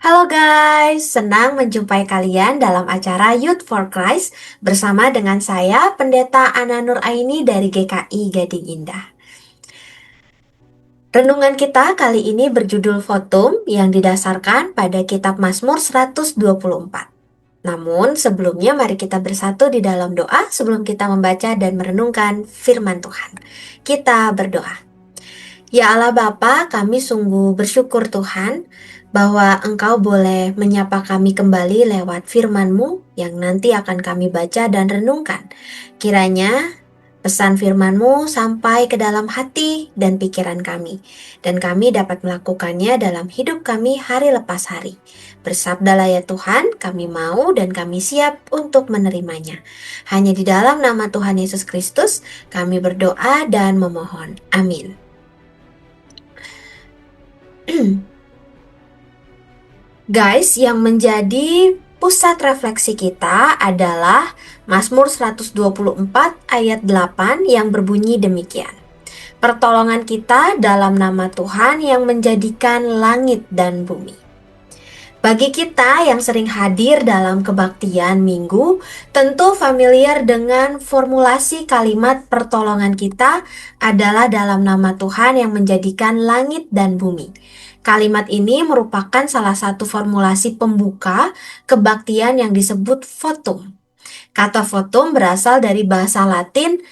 Halo guys, senang menjumpai kalian dalam acara Youth for Christ bersama dengan saya, Pendeta Ana Nur Aini dari GKI Gading Indah. Renungan kita kali ini berjudul Votum yang didasarkan pada kitab Mazmur 124. Namun sebelumnya mari kita bersatu di dalam doa sebelum kita membaca dan merenungkan firman Tuhan. Kita berdoa. Ya Allah Bapa, kami sungguh bersyukur Tuhan bahwa Engkau boleh menyapa kami kembali lewat firman-Mu yang nanti akan kami baca dan renungkan. Kiranya pesan firman-Mu sampai ke dalam hati dan pikiran kami, dan kami dapat melakukannya dalam hidup kami hari lepas hari. Bersabdalah ya Tuhan, kami mau dan kami siap untuk menerimanya. Hanya di dalam nama Tuhan Yesus Kristus, kami berdoa dan memohon. Amin. Guys, yang menjadi pusat refleksi kita adalah Mazmur 124 ayat 8 yang berbunyi demikian. Pertolongan kita dalam nama Tuhan yang menjadikan langit dan bumi. Bagi kita yang sering hadir dalam kebaktian minggu, tentu familiar dengan formulasi kalimat pertolongan kita adalah dalam nama Tuhan yang menjadikan langit dan bumi. Kalimat ini merupakan salah satu formulasi pembuka kebaktian yang disebut votum. Kata votum berasal dari bahasa Latin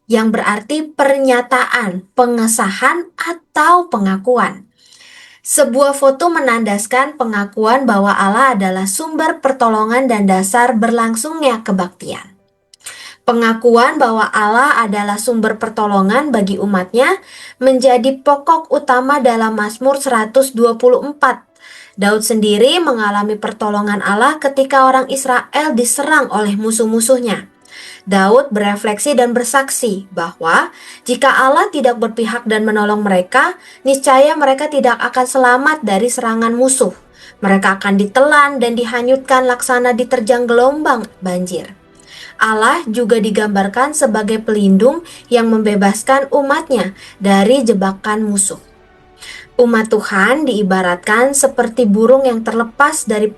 yang berarti pernyataan, pengesahan, atau pengakuan. Sebuah foto menandaskan pengakuan bahwa Allah adalah sumber pertolongan dan dasar berlangsungnya kebaktian. Pengakuan bahwa Allah adalah sumber pertolongan bagi umatnya menjadi pokok utama dalam Mazmur 124. Daud sendiri mengalami pertolongan Allah ketika orang Israel diserang oleh musuh-musuhnya. Daud berefleksi dan bersaksi bahwa jika Allah tidak berpihak dan menolong mereka, niscaya mereka tidak akan selamat dari serangan musuh. Mereka akan ditelan dan dihanyutkan laksana diterjang gelombang banjir. Allah juga digambarkan sebagai pelindung yang membebaskan umatnya dari jebakan musuh. Umat Tuhan diibaratkan seperti burung yang terlepas dari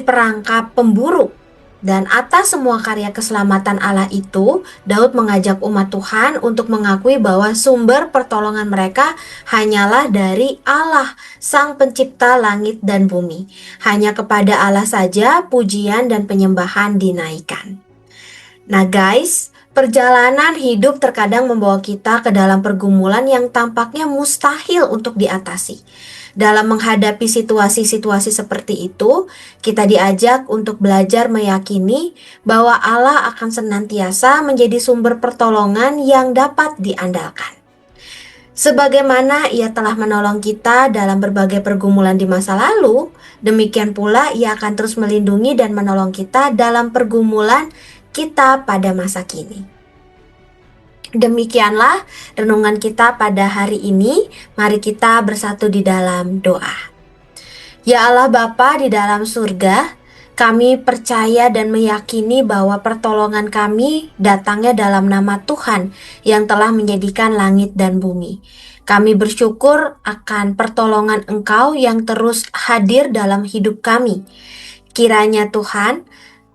perangkap pemburu. Dan atas semua karya keselamatan Allah itu, Daud mengajak umat Tuhan untuk mengakui bahwa sumber pertolongan mereka hanyalah dari Allah, Sang Pencipta langit dan bumi. Hanya kepada Allah saja pujian dan penyembahan dinaikkan. Nah guys, perjalanan hidup terkadang membawa kita ke dalam pergumulan yang tampaknya mustahil untuk diatasi. Dalam menghadapi situasi-situasi seperti itu, kita diajak untuk belajar meyakini bahwa Allah akan senantiasa menjadi sumber pertolongan yang dapat diandalkan. Sebagaimana Ia telah menolong kita dalam berbagai pergumulan di masa lalu, demikian pula Ia akan terus melindungi dan menolong kita dalam pergumulan kita pada masa kini. Demikianlah renungan kita pada hari ini. Mari kita bersatu di dalam doa. Ya Allah Bapa di dalam surga, kami percaya dan meyakini bahwa pertolongan kami datangnya dalam nama Tuhan yang telah menjadikan langit dan bumi. Kami bersyukur akan pertolongan Engkau yang terus hadir dalam hidup kami. Kiranya Tuhan,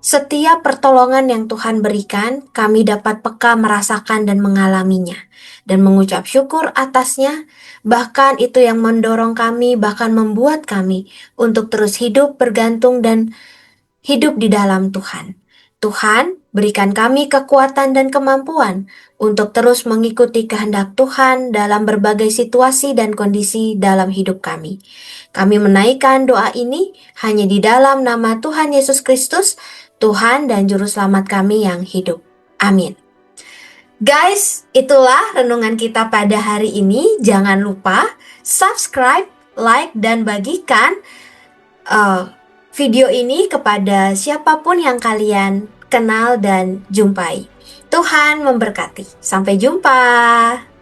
setiap pertolongan yang Tuhan berikan, kami dapat peka merasakan dan mengalaminya, dan mengucap syukur atasnya. Bahkan itu yang mendorong kami, bahkan membuat kami untuk terus hidup bergantung dan hidup di dalam Tuhan. Tuhan, berikan kami kekuatan dan kemampuan untuk terus mengikuti kehendak Tuhan dalam berbagai situasi dan kondisi dalam hidup kami. Kami menaikkan doa ini hanya di dalam nama Tuhan Yesus Kristus, Tuhan dan Juru Selamat kami yang hidup. Amin. Guys, itulah renungan kita pada hari ini. Jangan lupa subscribe, like, dan bagikan video ini kepada siapapun yang kalian kenal dan jumpai. Tuhan memberkati. Sampai jumpa.